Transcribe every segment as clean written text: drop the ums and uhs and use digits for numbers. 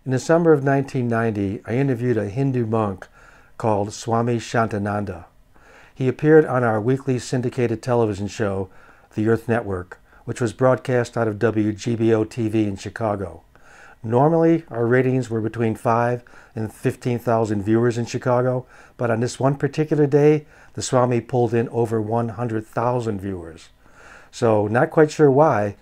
In the summer of 1990, I interviewed a Hindu monk called Swami Shantananda. He appeared on our weekly syndicated television show, The Earth Network, which was broadcast out of WGBO-TV in Chicago. Normally, our ratings were between 5 and 15,000 viewers in Chicago, but on this one particular day, the Swami pulled in over 100,000 viewers. So, not quite sure why.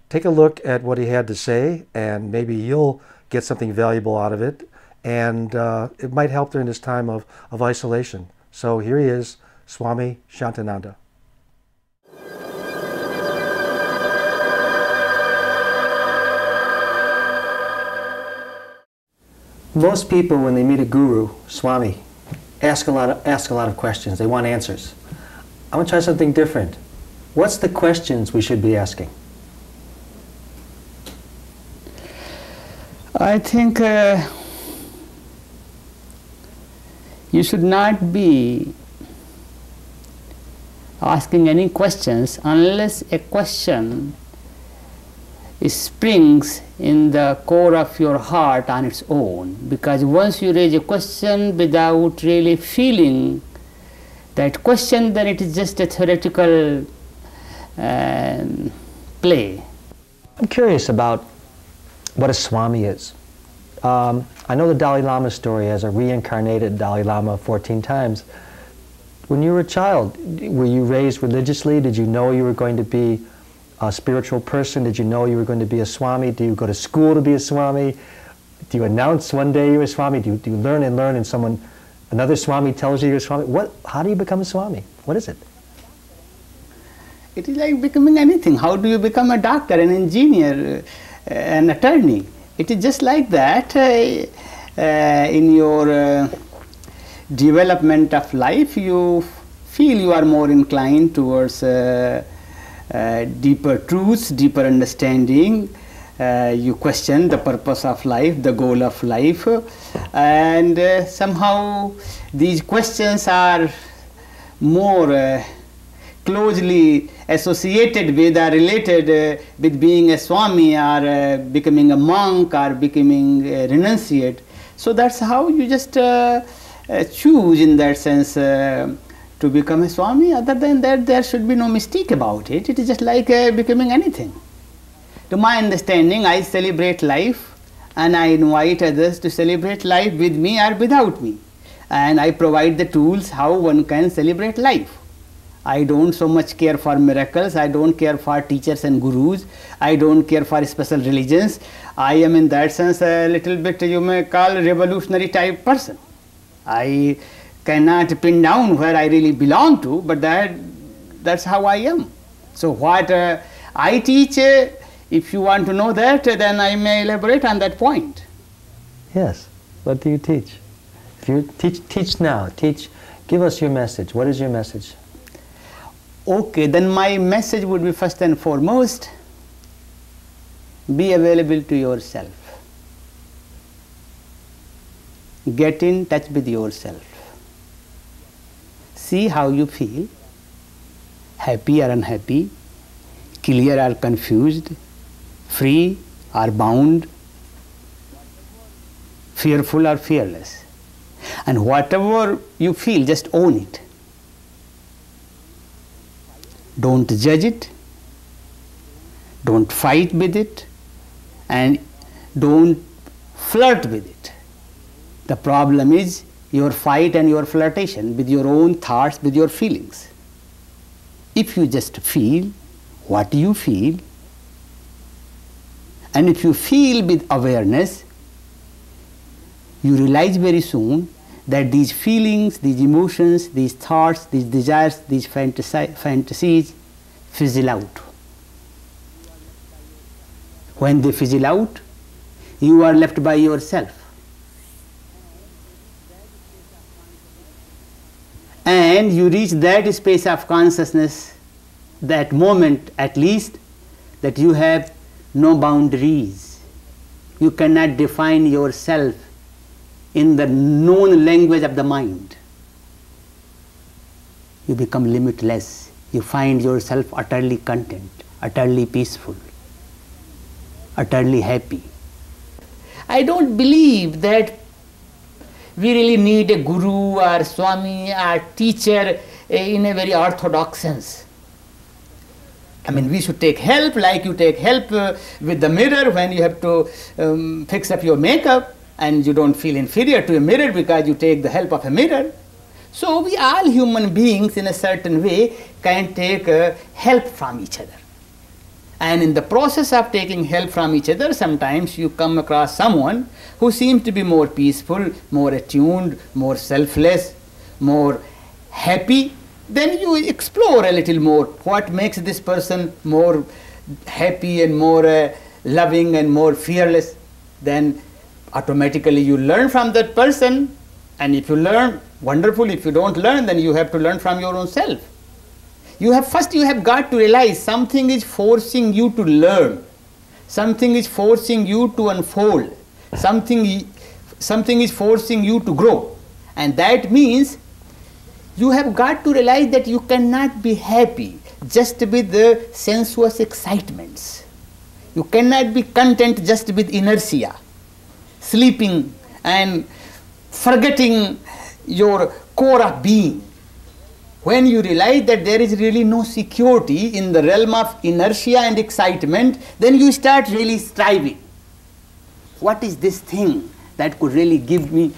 Take a look at what he had to say, and maybe you'll get something valuable out of it, and it might help during this time of isolation. So here he is, Swami Shantananda. Most people, when they meet a guru, Swami, ask a lot of questions. They want answers. I'm going to try something different. What's the questions we should be asking? I think you should not be asking any questions unless a question springs in the core of your heart on its own. Because once you raise a question without really feeling that question, then it is just a theoretical play. I'm curious about what a Swami is. I know the Dalai Lama story as a reincarnated Dalai Lama 14 times. When you were a child, were you raised religiously? Did you know you were going to be a spiritual person? Did you know you were going to be a Swami? Do you go to school to be a Swami? Do you announce one day you're a Swami? Do you learn and learn and another Swami tells you you're a Swami? How do you become a Swami? What is it? It is like becoming anything. How do you become a doctor, an engineer, an attorney? It is just like that. In your development of life, you feel you are more inclined towards deeper truths, deeper understanding. You question the purpose of life, the goal of life, and somehow these questions are more closely associated with or related with being a Swami or becoming a monk or becoming a renunciate. So that's how you just choose in that sense to become a Swami. Other than that, there should be no mistake about it. It is just like becoming anything. To my understanding, I celebrate life and I invite others to celebrate life with me or without me. And I provide the tools how one can celebrate life. I don't so much care for miracles, I don't care for teachers and gurus, I don't care for special religions. I am in that sense a little bit, you may call, revolutionary type person. I cannot pin down where I really belong to, but that's how I am. So what I teach, if you want to know that, then I may elaborate on that point. Yes. What do you teach? If you teach now, give us your message. What is your message? Okay, then my message would be first and foremost, be available to yourself. Get in touch with yourself. See how you feel, happy or unhappy, clear or confused, free or bound, fearful or fearless. And whatever you feel, just own it. Don't judge it, don't fight with it, and don't flirt with it. The problem is your fight and your flirtation with your own thoughts, with your feelings. If you just feel what you feel, and if you feel with awareness, you realize very soon that these feelings, these emotions, these thoughts, these desires, these fantasies fizzle out. When they fizzle out, you are left by yourself. And you reach that space of consciousness, that moment at least, that you have no boundaries. You cannot define yourself in the known language of the mind. You become limitless. You find yourself utterly content, utterly peaceful, utterly happy. I don't believe that we really need a guru or Swami or teacher in a very orthodox sense. I mean, we should take help like you take help with the mirror when you have to fix up your makeup, and you don't feel inferior to a mirror because you take the help of a mirror. So we all human beings in a certain way can take help from each other. And in the process of taking help from each other, sometimes you come across someone who seems to be more peaceful, more attuned, more selfless, more happy. Then you explore a little more what makes this person more happy and more loving and more fearless. Then automatically you learn from that person, and if you learn, wonderful. If you don't learn, then you have to learn from your own self. First you have got to realize something is forcing you to learn, something is forcing you to unfold, something is forcing you to grow, and that means you have got to realize that you cannot be happy just with the sensuous excitements. You cannot be content just with inertia, sleeping and forgetting your core of being. When you realize that there is really no security in the realm of inertia and excitement, then you start really striving. What is this thing that could really give me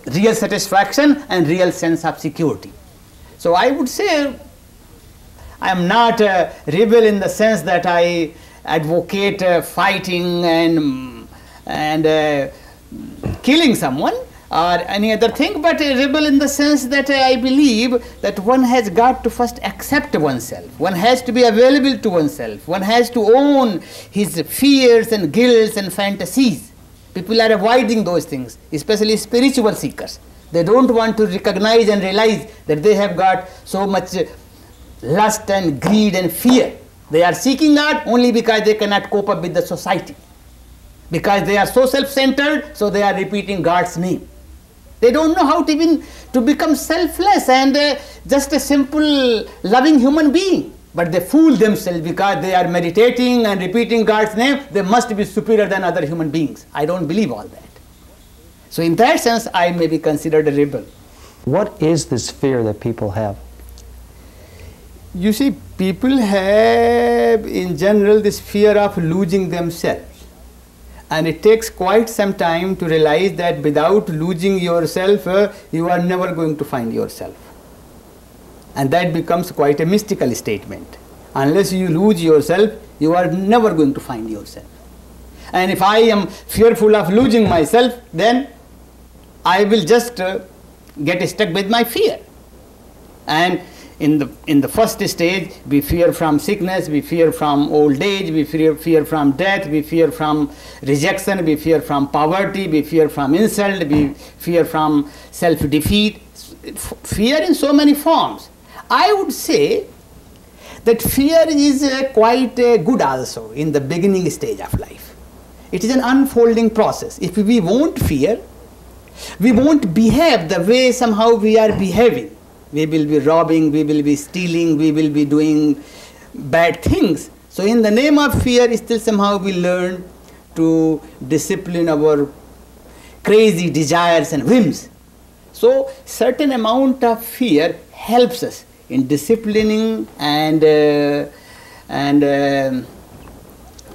real satisfaction and real sense of security? So I would say I am not a rebel in the sense that I advocate fighting and killing someone or any other thing, but a rebel in the sense that I believe that one has got to first accept oneself, one has to be available to oneself, one has to own his fears and guilts and fantasies. People are avoiding those things, especially spiritual seekers. They don't want to recognize and realize that they have got so much lust and greed and fear. They are seeking out only because they cannot cope up with the society. Because they are so self-centered, so they are repeating God's name. They don't know how to become selfless and just a simple loving human being. But they fool themselves because they are meditating and repeating God's name. They must be superior than other human beings. I don't believe all that. So in that sense, I may be considered a rebel. What is this fear that people have? You see, people have in general this fear of losing themselves. And it takes quite some time to realize that without losing yourself, you are never going to find yourself. And that becomes quite a mystical statement. Unless you lose yourself, you are never going to find yourself. And if I am fearful of losing myself, then I will just get stuck with my fear. And in the first stage, we fear from sickness, we fear from old age, we fear from death, we fear from rejection, we fear from poverty, we fear from insult, we fear from self-defeat. Fear in so many forms. I would say that fear is quite good also in the beginning stage of life. It is an unfolding process. If we won't fear, we won't behave the way somehow we are behaving. We will be robbing, we will be stealing, we will be doing bad things. So in the name of fear, still somehow we learn to discipline our crazy desires and whims. So certain amount of fear helps us in disciplining and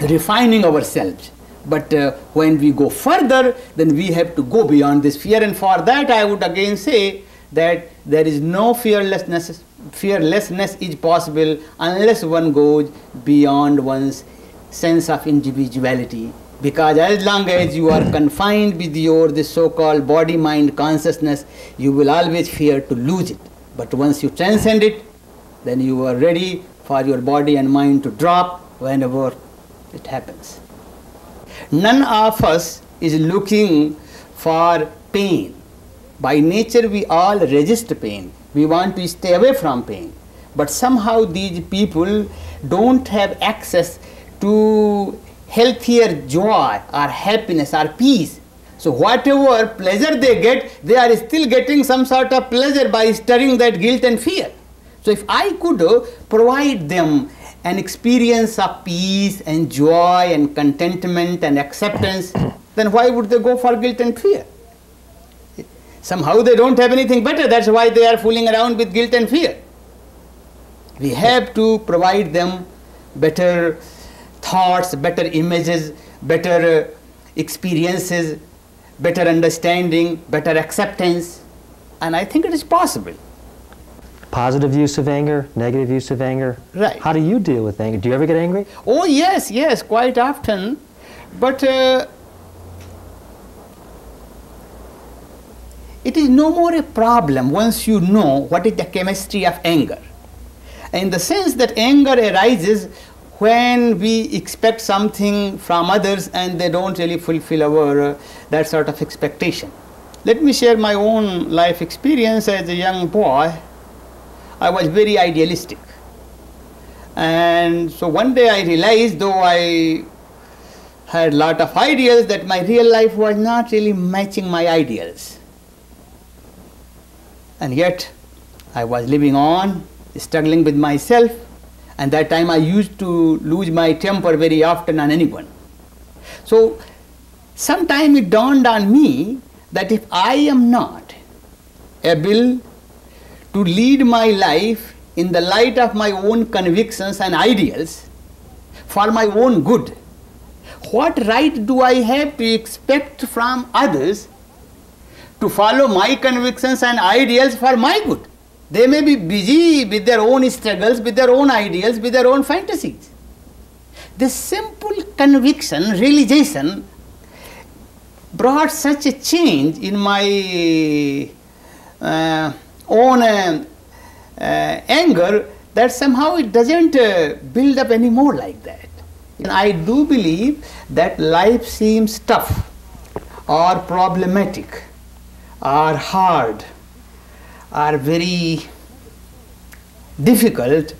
refining ourselves. But when we go further, then we have to go beyond this fear, and for that I would again say that there is no fearlessness is possible unless one goes beyond one's sense of individuality. Because as long as you are confined with this so-called body-mind consciousness, you will always fear to lose it. But once you transcend it, then you are ready for your body and mind to drop whenever it happens. None of us is looking for pain. By nature, we all resist pain. We want to stay away from pain. But somehow these people don't have access to healthier joy or happiness or peace. So whatever pleasure they get, they are still getting some sort of pleasure by stirring that guilt and fear. So if I could provide them an experience of peace and joy and contentment and acceptance, then why would they go for guilt and fear? Somehow they don't have anything better, that's why they are fooling around with guilt and fear. We have to provide them better thoughts, better images, better experiences, better understanding, better acceptance, and I think it is possible. Positive use of anger, negative use of anger. Right. How do you deal with anger? Do you ever get angry? Oh yes, yes, quite often, but it is no more a problem once you know what is the chemistry of anger. In the sense that anger arises when we expect something from others and they don't really fulfill our that sort of expectation. Let me share my own life experience. As a young boy, I was very idealistic. And so one day I realized, though I had a lot of ideals, that my real life was not really matching my ideals. And yet I was living on, struggling with myself, and that time I used to lose my temper very often on anyone. So sometime it dawned on me that if I am not able to lead my life in the light of my own convictions and ideals for my own good, what right do I have to expect from others to follow my convictions and ideals for my good? They may be busy with their own struggles, with their own ideals, with their own fantasies. This simple conviction, realization, brought such a change in my own anger that somehow it doesn't build up anymore like that. And I do believe that life seems tough or problematic or hard or very difficult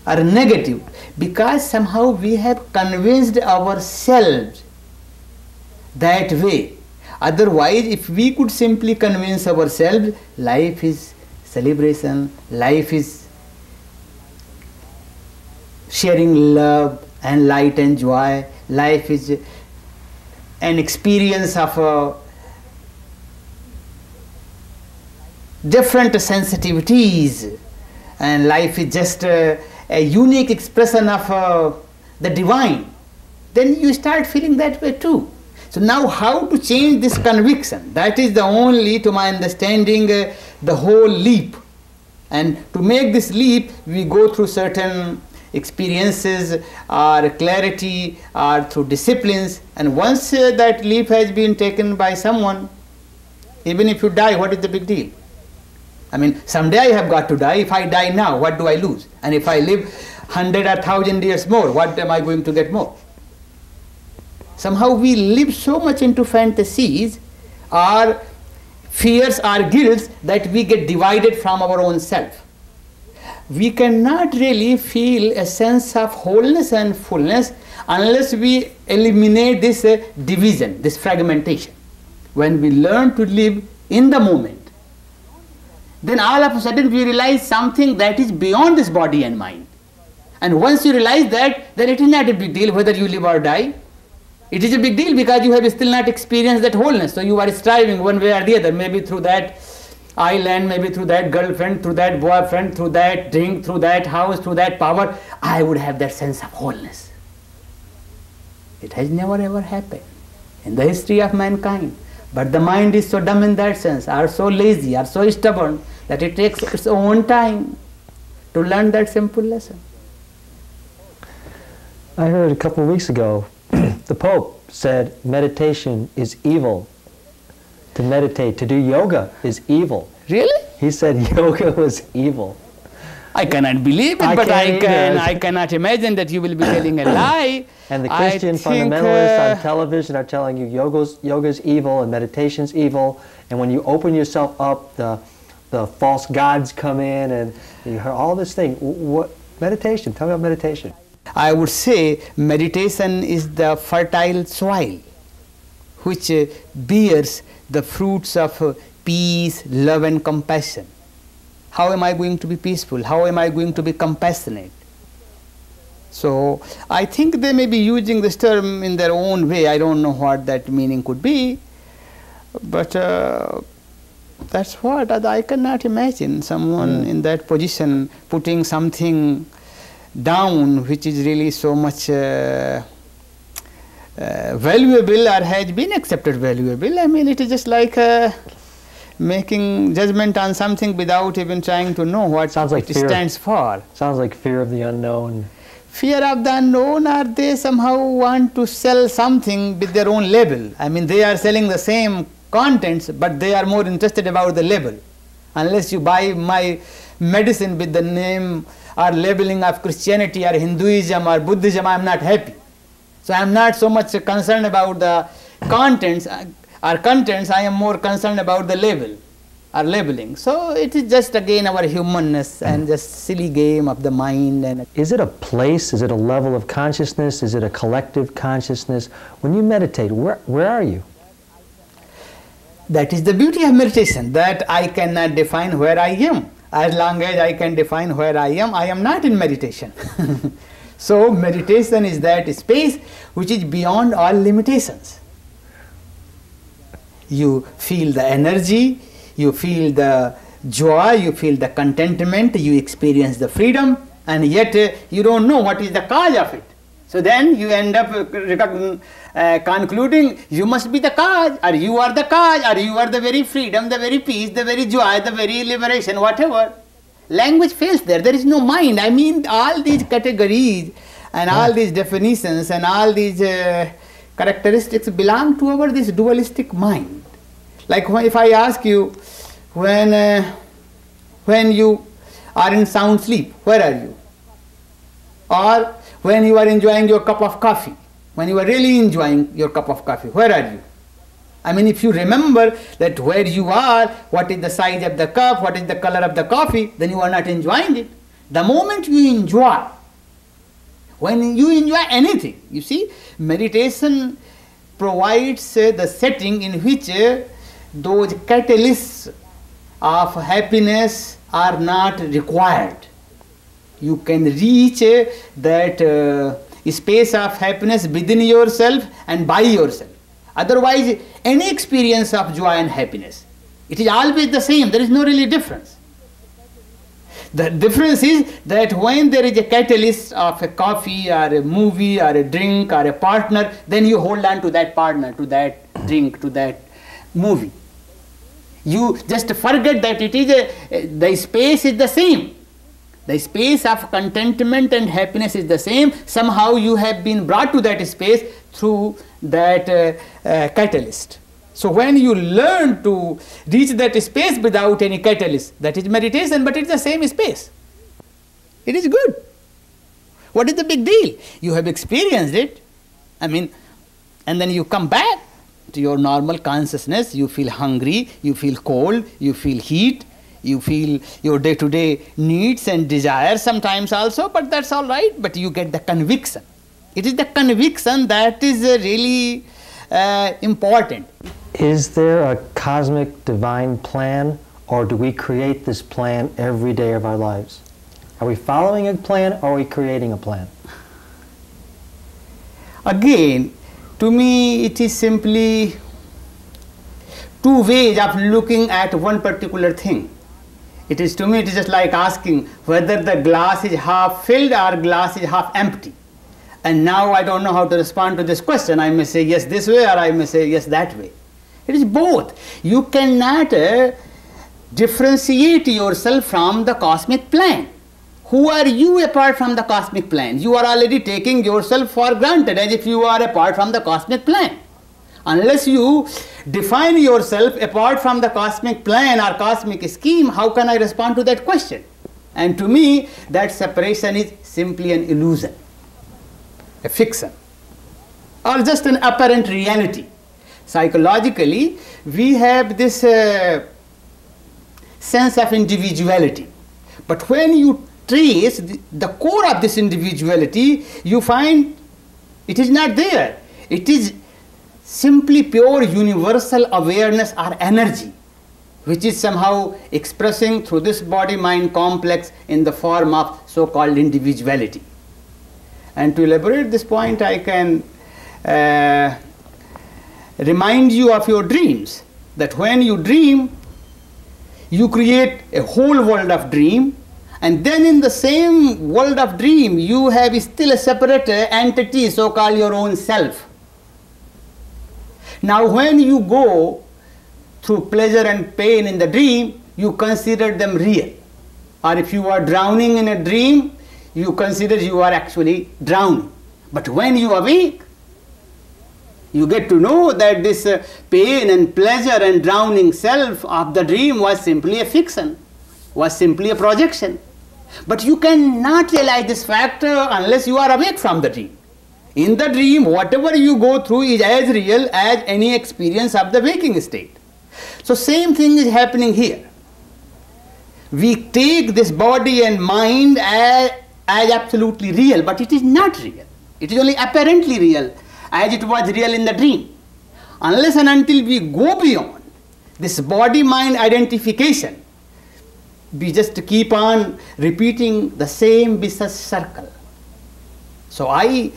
or negative because somehow we have convinced ourselves that way. Otherwise, if we could simply convince ourselves, life is celebration, life is sharing love and light and joy, life is an experience of different sensitivities, and life is just a unique expression of the divine, then you start feeling that way too. So now how to change this conviction? That is the only, to my understanding, the whole leap. And to make this leap, we go through certain experiences or clarity or through disciplines, and once that leap has been taken by someone, even if you die, what is the big deal? I mean, someday I have got to die. If I die now, what do I lose? And if I live 100 or 1,000 years more, what am I going to get more? Somehow we live so much into fantasies or fears or guilts that we get divided from our own self. We cannot really feel a sense of wholeness and fullness unless we eliminate this division, this fragmentation. When we learn to live in the moment, then all of a sudden we realize something that is beyond this body and mind. And once you realize that, then it is not a big deal whether you live or die. It is a big deal because you have still not experienced that wholeness. So you are striving one way or the other, maybe through that island, maybe through that girlfriend, through that boyfriend, through that drink, through that house, through that power. I would have that sense of wholeness. It has never ever happened in the history of mankind. But the mind is so dumb in that sense, or so lazy, or so stubborn, that it takes its own time to learn that simple lesson. I heard a couple of weeks ago, the Pope said meditation is evil. To meditate, to do yoga is evil. Really? He said yoga was evil. I cannot believe it, but I cannot imagine that you will be telling a lie. And the Christian fundamentalists on television are telling you yoga's evil and meditation's evil. And when you open yourself up, the false gods come in, and you hear all this thing. What meditation? Tell me about meditation. I would say meditation is the fertile soil which bears the fruits of peace, love and compassion. How am I going to be peaceful? How am I going to be compassionate? So I think they may be using this term in their own way. I don't know what that meaning could be, but that's what I cannot imagine someone in that position putting something down which is really so much valuable or has been accepted valuable. I mean, it is just like making judgment on something without even trying to know what it stands for. Sounds like fear of the unknown. Fear of the unknown, or they somehow want to sell something with their own label. I mean, they are selling the same contents, but they are more interested about the label. Unless you buy my medicine with the name or labeling of Christianity or Hinduism or Buddhism, I am not happy. So I am not so much concerned about the contents, I am more concerned about the label or labeling. So it is just again our humanness and just silly game of the mind. And is it a place? Is it a level of consciousness? Is it a collective consciousness? When you meditate, where are you? That is the beauty of meditation, that I cannot define where I am. As long as I can define where I am not in meditation. So meditation is that space which is beyond all limitations. You feel the energy, you feel the joy, you feel the contentment, you experience the freedom, and yet you don't know what is the cause of it. So then you end up concluding you must be the cause, or you are the cause, or you are the very freedom, the very peace, the very joy, the very liberation, whatever. Language fails there. There is no mind. I mean, all these categories and all these definitions and all these characteristics belong to our this dualistic mind. Like if I ask you, when you are in sound sleep, where are you? Or when you are enjoying your cup of coffee, when you are really enjoying your cup of coffee, where are you? I mean, if you remember that where you are, what is the size of the cup, what is the color of the coffee, then you are not enjoying it. The moment you enjoy, when you enjoy anything, you see, meditation provides the setting in which those catalysts of happiness are not required. You can reach that space of happiness within yourself and by yourself. Otherwise, any experience of joy and happiness, it is always the same. There is no really difference. The difference is that when there is a catalyst of a coffee or a movie or a drink or a partner, then you hold on to that partner, to that drink, to that movie. You just forget that it is the space is the same. The space of contentment and happiness is the same. Somehow you have been brought to that space through that catalyst. So when you learn to reach that space without any catalyst, that is meditation, but it's the same space. It is good. What is the big deal? You have experienced it. I mean, and then you come back to your normal consciousness. You feel hungry, you feel cold, you feel heat, you feel your day-to-day needs and desires sometimes also, but that's all right. But you get the conviction. It is the conviction that is really important. Is there a cosmic divine plan, or do we create this plan every day of our lives? Are we following a plan, or are we creating a plan? Again, to me it is simply two ways of looking at one particular thing. It is, to me, it is just like asking whether the glass is half filled or glass is half empty. And now I don't know how to respond to this question. I may say yes this way, or I may say yes that way. It is both. You cannot differentiate yourself from the cosmic plan. Who are you apart from the cosmic plan? You are already taking yourself for granted as if you are apart from the cosmic plan. Unless you define yourself apart from the cosmic plan or cosmic scheme, how can I respond to that question? And to me, that separation is simply an illusion, a fiction, or just an apparent reality. Psychologically, we have this sense of individuality. But when you trace the core of this individuality, you find it is not there. It is simply pure universal awareness or energy, which is somehow expressing through this body-mind complex in the form of so-called individuality. And to elaborate this point, I can remind you of your dreams. That when you dream, you create a whole world of dream, and then in the same world of dream, you have still a separate entity, so-called your own self. Now when you go through pleasure and pain in the dream, you consider them real. Or if you are drowning in a dream, you consider you are actually drowning. But when you awake, you get to know that this pain and pleasure and drowning self of the dream was simply a fiction, was simply a projection. But you cannot realize this fact unless you are awake from the dream. In the dream, whatever you go through is as real as any experience of the waking state. So same thing is happening here. We take this body and mind as absolutely real, but it is not real. It is only apparently real, as it was real in the dream. Unless and until we go beyond this body-mind identification, we just keep on repeating the same vicious circle. So I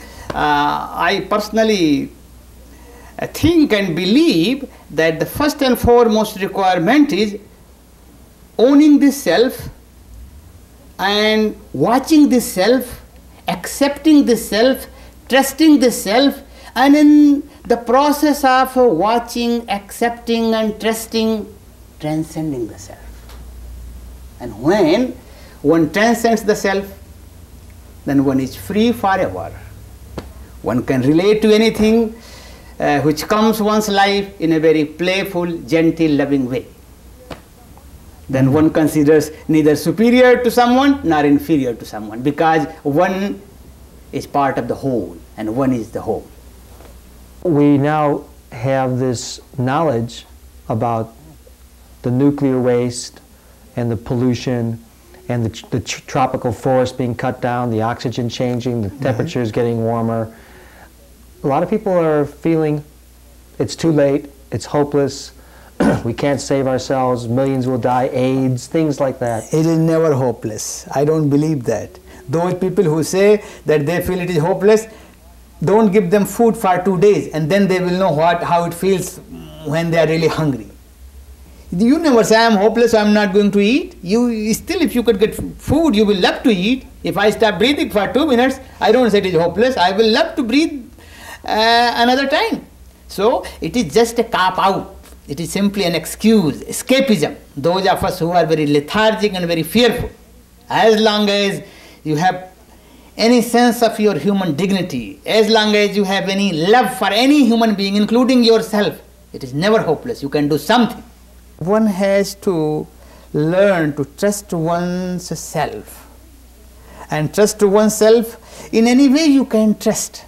personally think and believe that the first and foremost requirement is owning this self and watching this self, accepting this self, trusting this self, and in the process of watching, accepting and trusting, transcending the self. And when one transcends the self, then one is free forever. One can relate to anything which comes one's life in a very playful, gentle, loving way. Then one considers neither superior to someone nor inferior to someone, because one is part of the whole and one is the whole. We now have this knowledge about the nuclear waste and the pollution and the tropical forest being cut down, the oxygen changing, the temperatures getting warmer. A lot of people are feeling it's too late, it's hopeless, we can't save ourselves, millions will die, AIDS, things like that. It is never hopeless. I don't believe that. Those people who say that they feel it is hopeless, don't give them food for 2 days and then they will know how it feels when they are really hungry. You never say, I am hopeless, so I am not going to eat. You still, if you could get food, you will love to eat. If I stop breathing for 2 minutes, I don't say it is hopeless. I will love to breathe another time. So it is just a cop out. It is simply an excuse, escapism. Those of us who are very lethargic and very fearful, as long as you have any sense of your human dignity, as long as you have any love for any human being, including yourself, it is never hopeless. You can do something. One has to learn to trust one's self. And trust oneself in any way you can trust.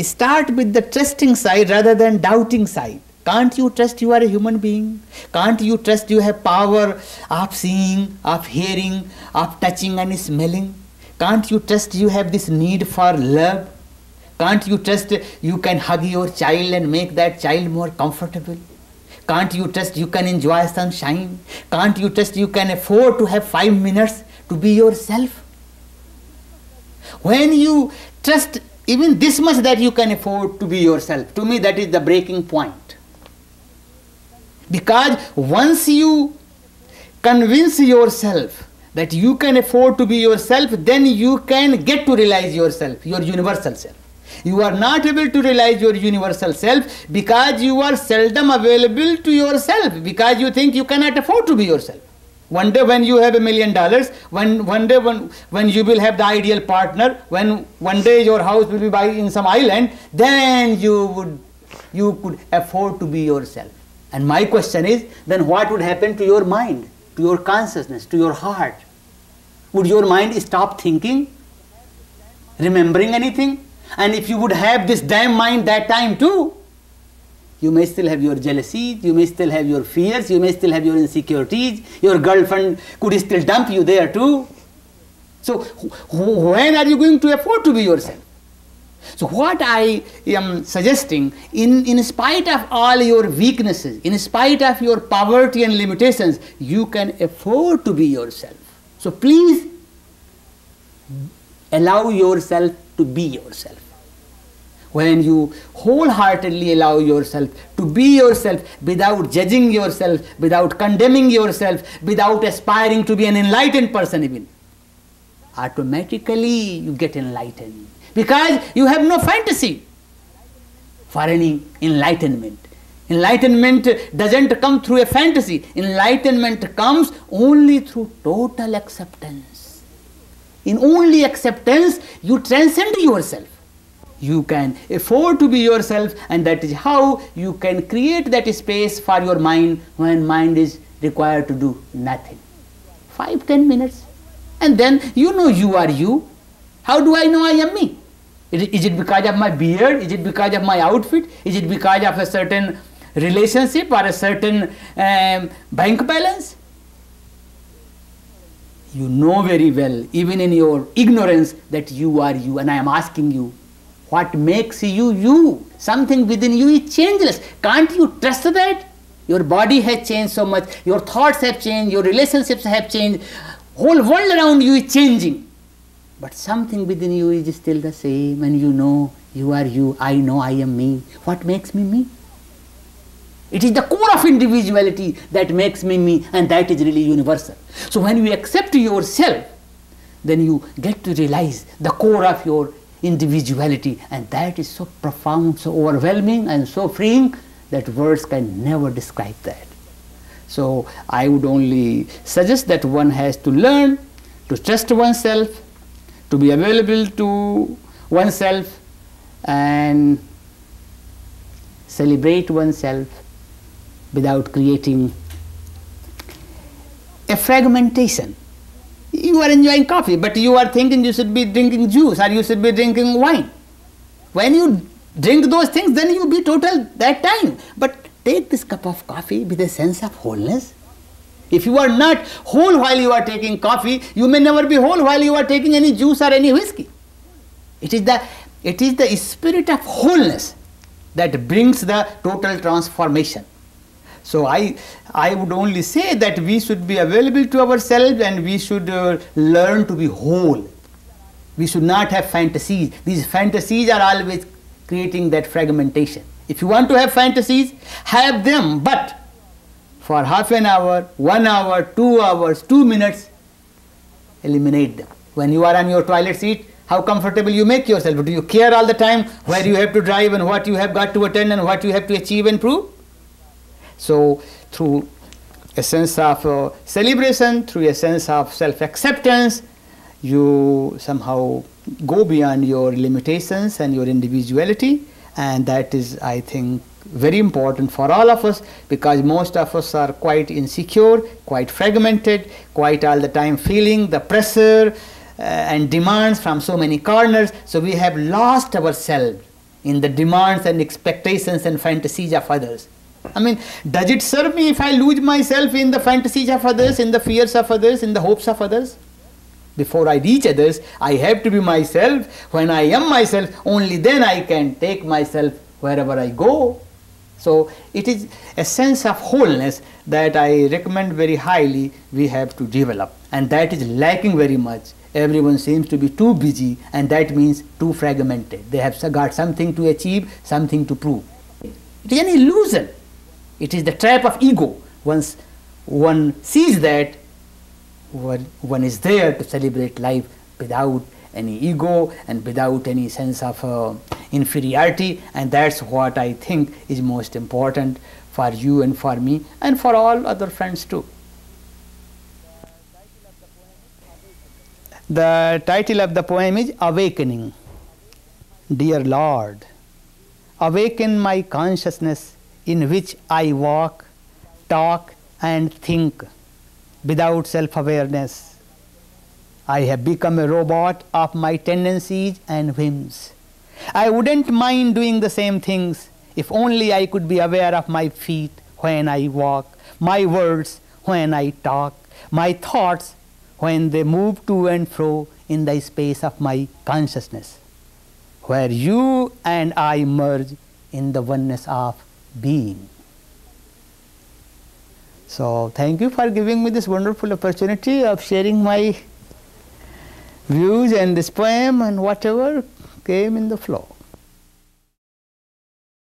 Start with the trusting side rather than doubting side. Can't you trust you are a human being? Can't you trust you have power of seeing, of hearing, of touching and smelling? Can't you trust you have this need for love? Can't you trust you can hug your child and make that child more comfortable? Can't you trust you can enjoy sunshine? Can't you trust you can afford to have 5 minutes to be yourself? When you trust even this much that you can afford to be yourself, to me that is the breaking point. Because once you convince yourself that you can afford to be yourself, then you can get to realize yourself, your universal self. You are not able to realize your universal self because you are seldom available to yourself, because you think you cannot afford to be yourself. One day when you have $1 million, one day when you will have the ideal partner, when one day your house will be by in some island, then you could afford to be yourself. And my question is, then what would happen to your mind, to your consciousness, to your heart? Would your mind stop thinking, remembering anything? And if you would have this damn mind that time too, you may still have your jealousies, you may still have your fears, you may still have your insecurities, your girlfriend could still dump you there too. So when are you going to afford to be yourself? So what I am suggesting, in spite of all your weaknesses, in spite of your poverty and limitations, you can afford to be yourself. So please allow yourself to be yourself. When you wholeheartedly allow yourself to be yourself without judging yourself, without condemning yourself, without aspiring to be an enlightened person even, automatically you get enlightened. Because you have no fantasy for any enlightenment. Enlightenment doesn't come through a fantasy. Enlightenment comes only through total acceptance. In only acceptance, you transcend yourself. You can afford to be yourself, and that is how you can create that space for your mind when mind is required to do nothing. 5-10 minutes. And then you know you are you. How do I know I am me? Is it because of my beard? Is it because of my outfit? Is it because of a certain relationship or a certain bank balance? You know very well, even in your ignorance, that you are you. And I am asking you, what makes you you? Something within you is changeless. Can't you trust that? Your body has changed so much. Your thoughts have changed. Your relationships have changed. Whole world around you is changing. But something within you is still the same, and you know you are you. I know I am me. What makes me me? It is the core of individuality that makes me me, and that is really universal. So when you accept yourself, then you get to realize the core of your individuality, and that is so profound, so overwhelming, and so freeing that words can never describe that. So I would only suggest that one has to learn to trust oneself, to be available to oneself, and celebrate oneself without creating a fragmentation. You are enjoying coffee, but you are thinking you should be drinking juice or you should be drinking wine. When you drink those things, then you be total that time. But take this cup of coffee with a sense of wholeness. If you are not whole while you are taking coffee, you may never be whole while you are taking any juice or any whiskey. It is the spirit of wholeness that brings the total transformation. So I would only say that we should be available to ourselves, and we should learn to be whole. We should not have fantasies. These fantasies are always creating that fragmentation. If you want to have fantasies, have them, but for half an hour, 1 hour, 2 hours, 2 minutes, eliminate them. When you are on your toilet seat, how comfortable you make yourself. Do you care all the time where you have to drive and what you have got to attend and what you have to achieve and prove? So through a sense of celebration, through a sense of self-acceptance, you somehow go beyond your limitations and your individuality, and that is, I think, very important for all of us, because most of us are quite insecure, quite fragmented, quite all the time feeling the pressure and demands from so many corners. So we have lost ourselves in the demands and expectations and fantasies of others. I mean, does it serve me if I lose myself in the fantasies of others, in the fears of others, in the hopes of others? Before I reach others, I have to be myself. When I am myself, only then I can take myself wherever I go. So it is a sense of wholeness that I recommend very highly we have to develop, and that is lacking very much. Everyone seems to be too busy, and that means too fragmented. They have got something to achieve, something to prove. It is an illusion. It is the trap of ego. Once one sees that, one is there to celebrate life without any ego and without any sense of inferiority, and that's what I think is most important for you and for me and for all other friends too. The title of the poem is Awakening. Dear Lord, awaken my consciousness in which I walk, talk and think without self-awareness. I have become a robot of my tendencies and whims. I wouldn't mind doing the same things if only I could be aware of my feet when I walk, my words when I talk, my thoughts when they move to and fro in the space of my consciousness, where you and I merge in the oneness of being. So thank you for giving me this wonderful opportunity of sharing my views and this poem and whatever came in the flow.